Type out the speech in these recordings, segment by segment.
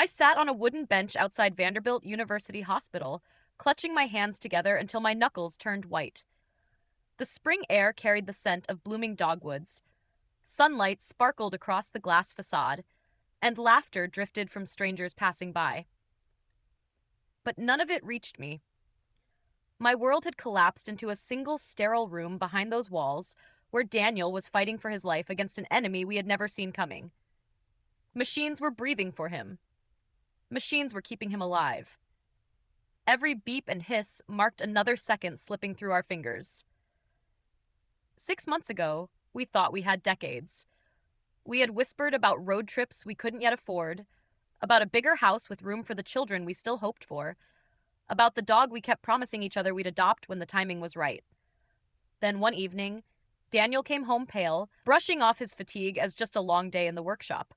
I sat on a wooden bench outside Vanderbilt University Hospital, clutching my hands together until my knuckles turned white. The spring air carried the scent of blooming dogwoods. Sunlight sparkled across the glass facade, and laughter drifted from strangers passing by. But none of it reached me. My world had collapsed into a single sterile room behind those walls where Daniel was fighting for his life against an enemy we had never seen coming. Machines were breathing for him. Machines were keeping him alive. Every beep and hiss marked another second slipping through our fingers. 6 months ago, we thought we had decades. We had whispered about road trips we couldn't yet afford, about a bigger house with room for the children we still hoped for, about the dog we kept promising each other we'd adopt when the timing was right. Then one evening, Daniel came home pale, brushing off his fatigue as just a long day in the workshop.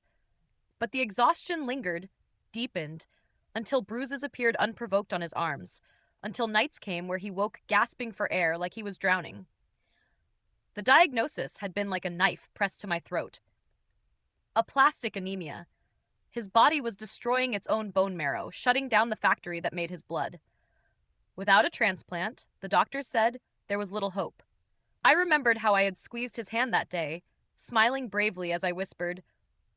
But the exhaustion lingered, deepened, until bruises appeared unprovoked on his arms, until nights came where he woke gasping for air like he was drowning. The diagnosis had been like a knife pressed to my throat. Aplastic anemia. His body was destroying its own bone marrow, shutting down the factory that made his blood. Without a transplant, the doctors said, there was little hope. I remembered how I had squeezed his hand that day, smiling bravely as I whispered,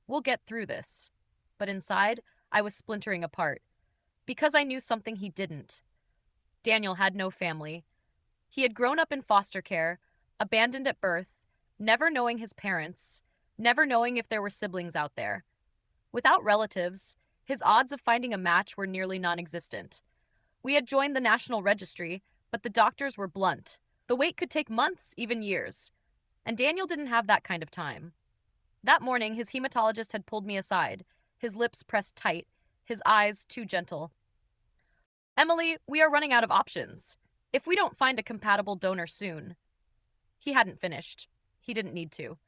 "We'll get through this." But inside, I was splintering apart, because I knew something he didn't. Daniel had no family. He had grown up in foster care, abandoned at birth, never knowing his parents, never knowing if there were siblings out there. Without relatives, his odds of finding a match were nearly non-existent. We had joined the National Registry, but the doctors were blunt. The wait could take months, even years. And Daniel didn't have that kind of time. That morning, his hematologist had pulled me aside, his lips pressed tight, his eyes too gentle. "Emily, we are running out of options. If we don't find a compatible donor soon." He hadn't finished. He didn't need to.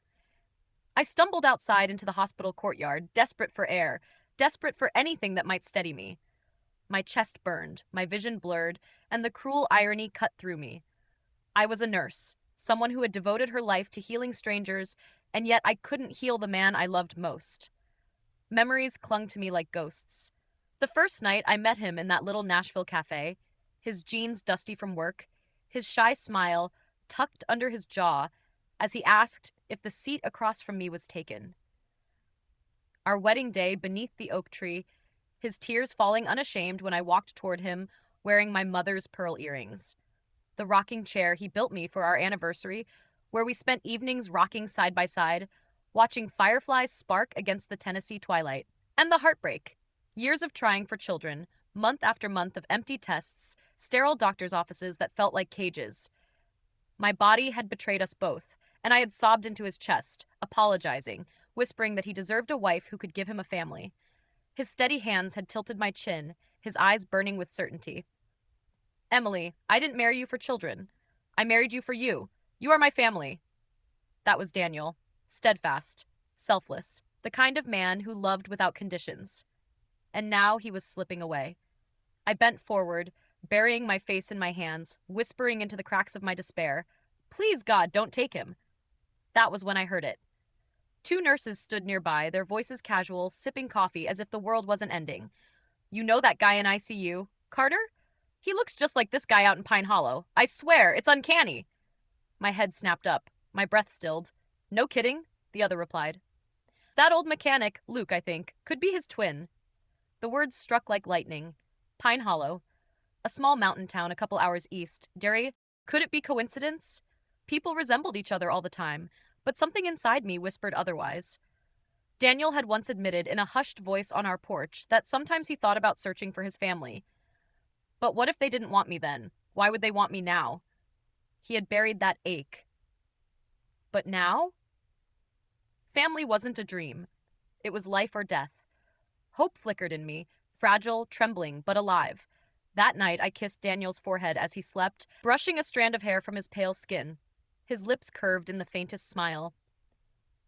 I stumbled outside into the hospital courtyard, desperate for air, desperate for anything that might steady me. My chest burned, my vision blurred, and the cruel irony cut through me. I was a nurse, someone who had devoted her life to healing strangers, and yet I couldn't heal the man I loved most. Memories clung to me like ghosts. The first night I met him in that little Nashville cafe, his jeans dusty from work, his shy smile tucked under his jaw as he asked if the seat across from me was taken. Our wedding day beneath the oak tree, his tears falling unashamed when I walked toward him wearing my mother's pearl earrings. The rocking chair he built me for our anniversary, where we spent evenings rocking side by side, watching fireflies spark against the Tennessee twilight. And the heartbreak. Years of trying for children, month after month of empty tests, sterile doctor's offices that felt like cages. My body had betrayed us both, and I had sobbed into his chest, apologizing, whispering that he deserved a wife who could give him a family. His steady hands had tilted my chin, his eyes burning with certainty. "Emily, I didn't marry you for children. I married you for you. You are my family." That was Daniel, steadfast, selfless, the kind of man who loved without conditions. And now he was slipping away. I bent forward, burying my face in my hands, whispering into the cracks of my despair, "Please, God, don't take him." That was when I heard it. Two nurses stood nearby, their voices casual, sipping coffee as if the world wasn't ending. "You know that guy in ICU? Carter? He looks just like this guy out in Pine Hollow. I swear, it's uncanny." My head snapped up, my breath stilled. "No kidding," the other replied. "That old mechanic, Luke, I think, could be his twin." The words struck like lightning. Pine Hollow. A small mountain town a couple hours east. Derry, could it be coincidence? People resembled each other all the time, but something inside me whispered otherwise. Daniel had once admitted in a hushed voice on our porch that sometimes he thought about searching for his family. But what if they didn't want me then? Why would they want me now? He had buried that ache. But now? Family wasn't a dream. It was life or death. Hope flickered in me, fragile, trembling, but alive. That night I kissed Daniel's forehead as he slept, brushing a strand of hair from his pale skin. His lips curved in the faintest smile.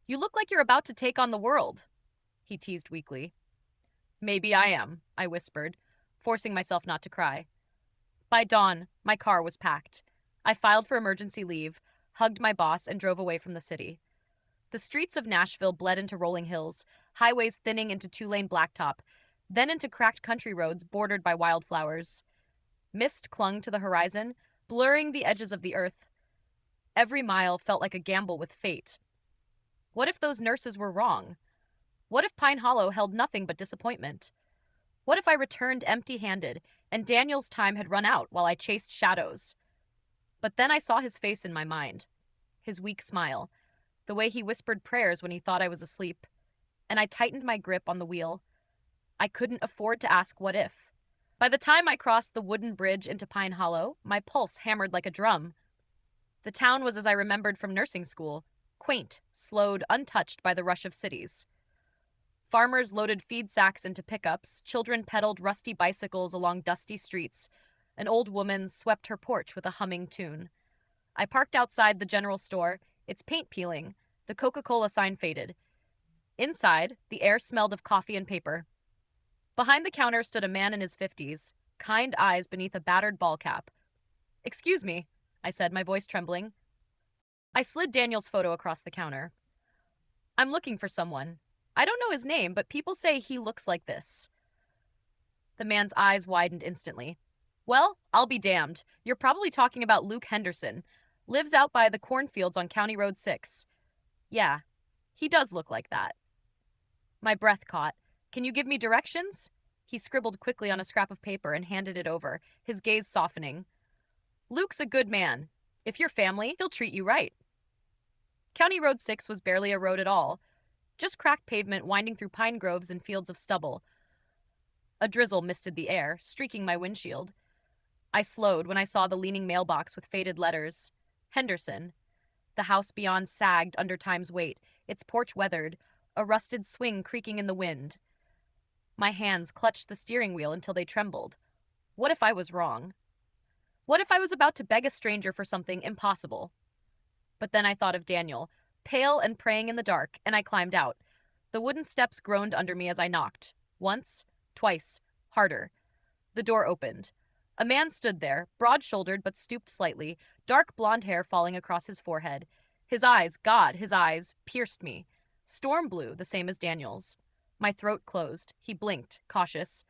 "You look like you're about to take on the world," he teased weakly. "Maybe I am," I whispered, forcing myself not to cry. By dawn, my car was packed. I filed for emergency leave, hugged my boss, and drove away from the city. The streets of Nashville bled into rolling hills, highways thinning into two-lane blacktop, then into cracked country roads bordered by wildflowers. Mist clung to the horizon, blurring the edges of the earth. Every mile felt like a gamble with fate. What if those nurses were wrong? What if Pine Hollow held nothing but disappointment? What if I returned empty-handed and Daniel's time had run out while I chased shadows? But then I saw his face in my mind, his weak smile, the way he whispered prayers when he thought I was asleep, and I tightened my grip on the wheel. I couldn't afford to ask what if. By the time I crossed the wooden bridge into Pine Hollow, my pulse hammered like a drum. The town was as I remembered from nursing school, quaint, slowed, untouched by the rush of cities. Farmers loaded feed sacks into pickups, children pedaled rusty bicycles along dusty streets, an old woman swept her porch with a humming tune. I parked outside the general store, its paint peeling, the Coca-Cola sign faded. Inside, the air smelled of coffee and paper. Behind the counter stood a man in his 50s, kind eyes beneath a battered ball cap. "Excuse me," I said, my voice trembling. I slid Daniel's photo across the counter. "I'm looking for someone. I don't know his name, but people say he looks like this." The man's eyes widened instantly. "Well, I'll be damned. You're probably talking about Luke Henderson. Lives out by the cornfields on County Road 6. Yeah, he does look like that." My breath caught. "Can you give me directions?" He scribbled quickly on a scrap of paper and handed it over, his gaze softening. "Luke's a good man. If you're family, he'll treat you right." County Road 6 was barely a road at all, just cracked pavement winding through pine groves and fields of stubble. A drizzle misted the air, streaking my windshield. I slowed when I saw the leaning mailbox with faded letters. Henderson. The house beyond sagged under time's weight, its porch weathered, a rusted swing creaking in the wind. My hands clutched the steering wheel until they trembled. What if I was wrong? What if I was about to beg a stranger for something impossible? But then I thought of Daniel, pale and praying in the dark, and I climbed out. The wooden steps groaned under me as I knocked. Once, twice, harder. The door opened. A man stood there, broad-shouldered but stooped slightly, dark blonde hair falling across his forehead. His eyes, God, his eyes, pierced me. Storm blue, the same as Daniel's. My throat closed. He blinked, cautious.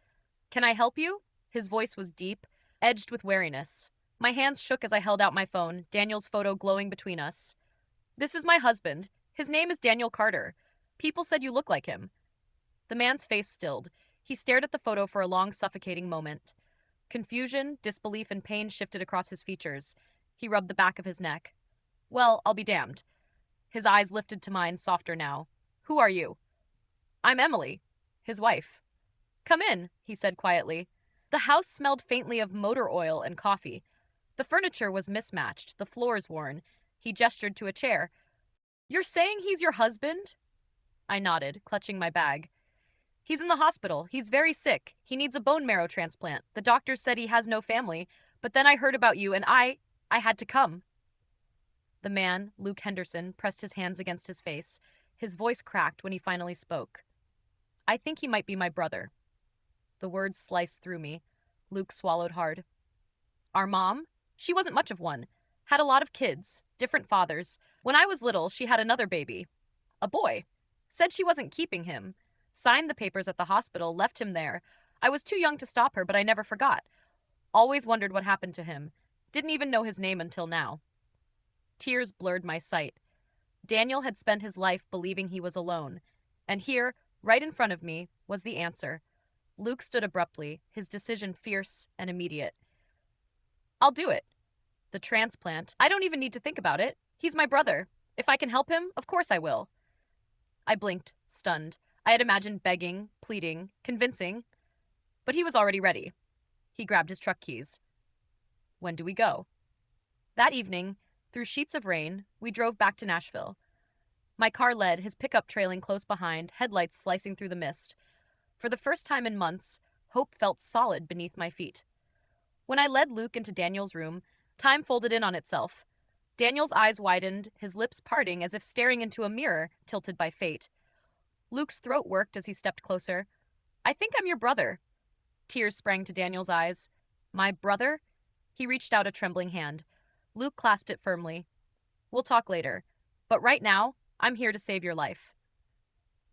"Can I help you?" His voice was deep, edged with wariness. My hands shook as I held out my phone, Daniel's photo glowing between us. "This is my husband. His name is Daniel Carter. People said you look like him." The man's face stilled. He stared at the photo for a long, suffocating moment. Confusion, disbelief, and pain shifted across his features. He rubbed the back of his neck. "Well, I'll be damned." His eyes lifted to mine, softer now. "Who are you?" "I'm Emily, his wife." "Come in," he said quietly. The house smelled faintly of motor oil and coffee. The furniture was mismatched, the floors worn. He gestured to a chair. "You're saying he's your husband?" I nodded, clutching my bag. "He's in the hospital. He's very sick. He needs a bone marrow transplant. The doctors said he has no family, but then I heard about you and I had to come." The man, Luke Henderson, pressed his hands against his face. His voice cracked when he finally spoke. "I think he might be my brother." The words sliced through me. Luke swallowed hard. "Our mom? She wasn't much of one. Had a lot of kids, different fathers. When I was little, she had another baby. A boy. Said she wasn't keeping him. Signed the papers at the hospital, left him there. I was too young to stop her, but I never forgot. Always wondered what happened to him. Didn't even know his name until now." Tears blurred my sight. Daniel had spent his life believing he was alone. And here, right in front of me, was the answer. Luke stood abruptly, his decision fierce and immediate. "I'll do it. The transplant. I don't even need to think about it. He's my brother. If I can help him, of course I will." I blinked, stunned. I had imagined begging, pleading, convincing. But he was already ready. He grabbed his truck keys. "When do we go?" That evening, through sheets of rain, we drove back to Nashville. My car led, his pickup trailing close behind, headlights slicing through the mist. For the first time in months, hope felt solid beneath my feet. When I led Luke into Daniel's room, time folded in on itself. Daniel's eyes widened, his lips parting as if staring into a mirror tilted by fate. Luke's throat worked as he stepped closer. "I think I'm your brother." Tears sprang to Daniel's eyes. "My brother?" He reached out a trembling hand. Luke clasped it firmly. "We'll talk later. But right now, I'm here to save your life."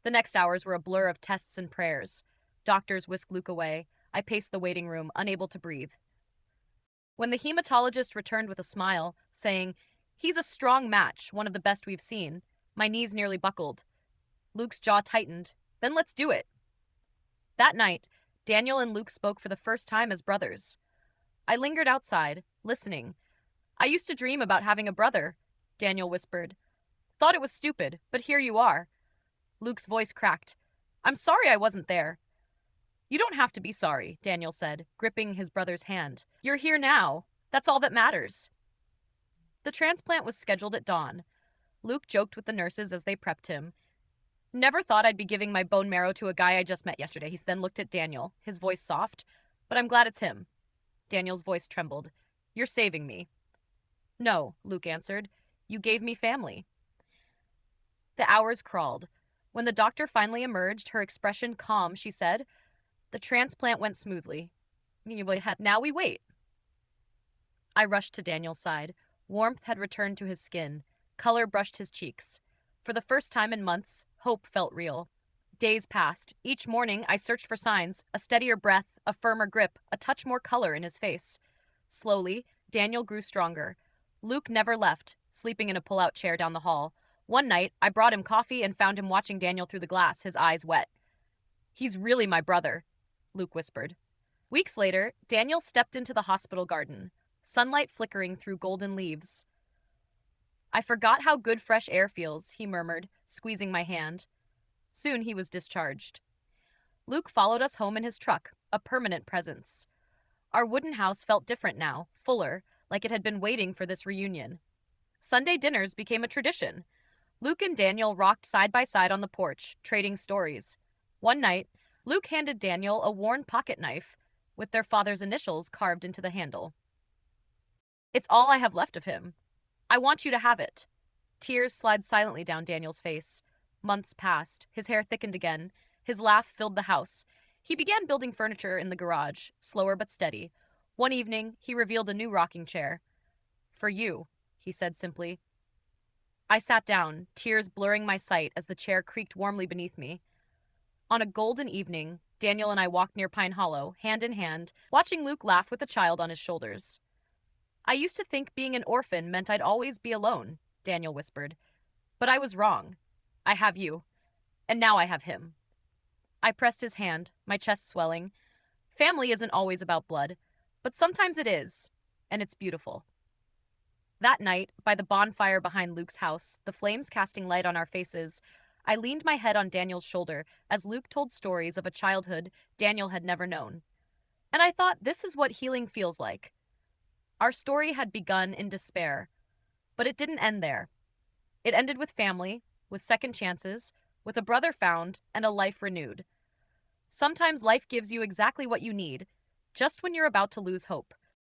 The next hours were a blur of tests and prayers. Doctors whisked Luke away. I paced the waiting room, unable to breathe. When the hematologist returned with a smile, saying, "He's a strong match, one of the best we've seen," my knees nearly buckled. Luke's jaw tightened. "Then let's do it." That night, Daniel and Luke spoke for the first time as brothers. I lingered outside, listening. "I used to dream about having a brother," Daniel whispered. "Thought it was stupid, but here you are." Luke's voice cracked. "I'm sorry I wasn't there." "You don't have to be sorry," Daniel said, gripping his brother's hand. "You're here now. That's all that matters." The transplant was scheduled at dawn. Luke joked with the nurses as they prepped him. "Never thought I'd be giving my bone marrow to a guy I just met yesterday." He then looked at Daniel, his voice soft. "But I'm glad it's him." Daniel's voice trembled. "You're saving me." "No," Luke answered. "You gave me family." The hours crawled. When the doctor finally emerged, her expression calm, she said, "The transplant went smoothly. Now we wait." I rushed to Daniel's side. Warmth had returned to his skin. Color brushed his cheeks. For the first time in months, hope felt real. Days passed. Each morning, I searched for signs, a steadier breath, a firmer grip, a touch more color in his face. Slowly, Daniel grew stronger. Luke never left, sleeping in a pull-out chair down the hall. One night, I brought him coffee and found him watching Daniel through the glass, his eyes wet. "He's really my brother," Luke whispered. Weeks later, Daniel stepped into the hospital garden, sunlight flickering through golden leaves. "I forgot how good fresh air feels," he murmured, squeezing my hand. Soon he was discharged. Luke followed us home in his truck, a permanent presence. Our wooden house felt different now, fuller, like it had been waiting for this reunion. Sunday dinners became a tradition. Luke and Daniel rocked side by side on the porch, trading stories. One night, Luke handed Daniel a worn pocket knife with their father's initials carved into the handle. "It's all I have left of him. I want you to have it." Tears slid silently down Daniel's face. Months passed. His hair thickened again. His laugh filled the house. He began building furniture in the garage, slower but steady. One evening, he revealed a new rocking chair. "For you," he said simply. I sat down, tears blurring my sight as the chair creaked warmly beneath me. On a golden evening, Daniel and I walked near Pine Hollow, hand in hand, watching Luke laugh with a child on his shoulders. "I used to think being an orphan meant I'd always be alone," Daniel whispered. "But I was wrong. I have you. And now I have him." I pressed his hand, my chest swelling. Family isn't always about blood, but sometimes it is, and it's beautiful. That night, by the bonfire behind Luke's house, the flames casting light on our faces, I leaned my head on Daniel's shoulder as Luke told stories of a childhood Daniel had never known. And I thought, this is what healing feels like. Our story had begun in despair, but it didn't end there. It ended with family, with second chances, with a brother found, and a life renewed. Sometimes life gives you exactly what you need, just when you're about to lose hope.